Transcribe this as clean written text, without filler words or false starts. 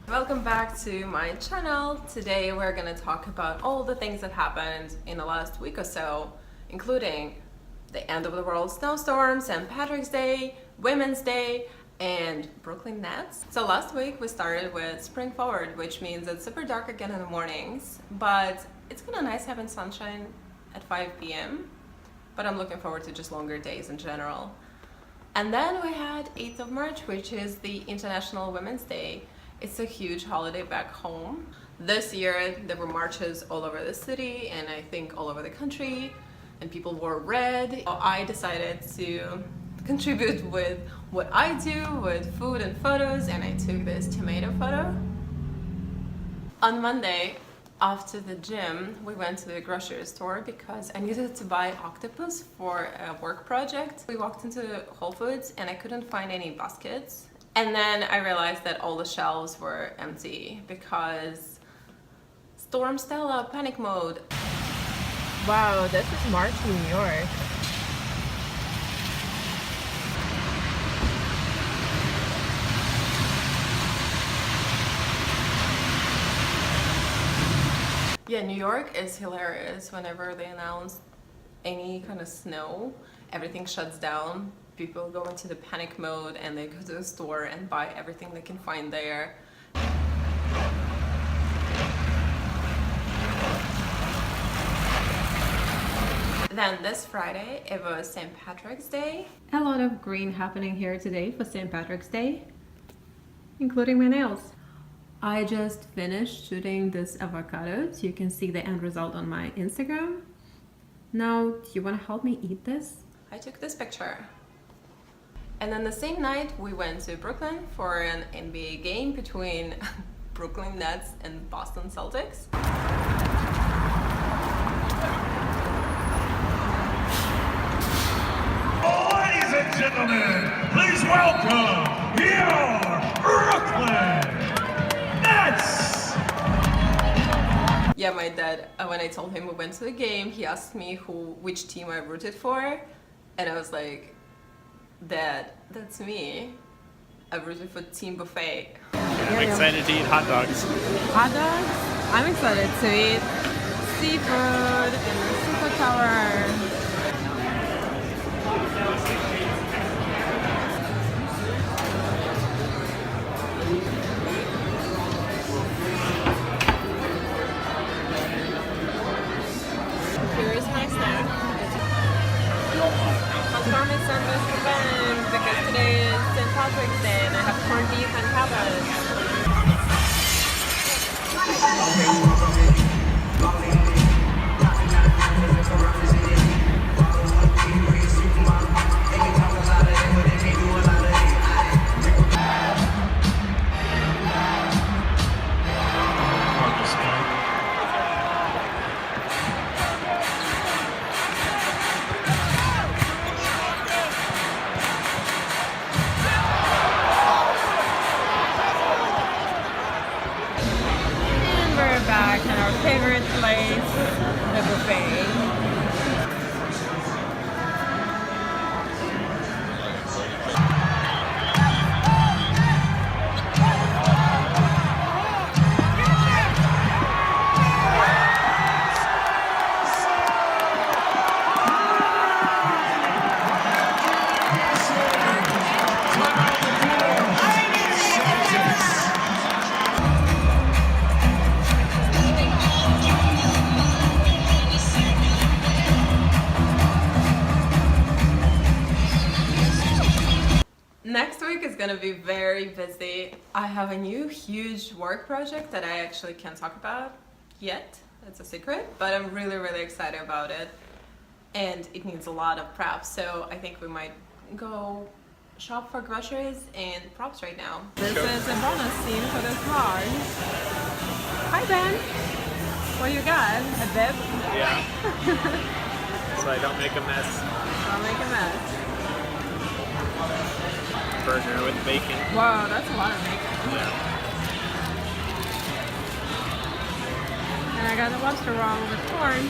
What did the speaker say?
Welcome back to my channel. Today we're gonna talk about all the things that happened in the last week or so, including the end of the world snowstorm, St. Patrick's Day, Women's Day, and Brooklyn Nets. So last week we started with spring forward, which means it's super dark again in the mornings, but it's kind of nice having sunshine at 5 p.m. But I'm looking forward to just longer days in general. And then we had 8th of March, which is the International Women's Day. It's a huge holiday back home. This year there were marches all over the city and I think all over the country, and people wore red. So I decided to contribute with what I do with food and photos, and I took this tomato photo. On Monday, after the gym, we went to the grocery store because I needed to buy octopus for a work project. We walked into Whole Foods and I couldn't find any baskets. And then I realized that all the shelves were empty because Storm Stella, panic mode. Wow, this is March, New York. Yeah, New York is hilarious. Whenever they announce any kind of snow, everything shuts down. People go into the panic mode and they go to the store and buy everything they can find there. Then this Friday, it was St. Patrick's Day. A lot of green happening here today for St. Patrick's Day, including my nails. I just finished shooting this avocado. You can see the end result on my Instagram. Now, do you want to help me eat this? I took this picture. And then the same night, we went to Brooklyn for an NBA game between Brooklyn Nets and Boston Celtics. Ladies and gentlemen, please welcome your Brooklyn Nets! Yeah, my dad, when I told him we went to the game, he asked me which team I rooted for. And I was like, Dad, that's me. I rooted for Team Buffet. I'm excited to eat hot dogs. Hot dogs? I'm excited to eat seafood in the Super Tower. Here is my snack. Farmers sandwich for Ben because today is St. Patrick's Day and I have corned beef and cabbage. And we're back at our favorite place, the buffet. Next week is gonna be very busy. I have a new huge work project that I actually can't talk about yet. It's a secret, but I'm really excited about it. And it needs a lot of prep, so I think we might go shop for groceries and props right now. This is a bonus scene for this vlog. Hi Ben! What you got? A bib? Yeah. So I don't make a mess. I'll make a mess. Burger with bacon. Wow, that's a lot of bacon. Yeah. And I got the lobster roll with corn.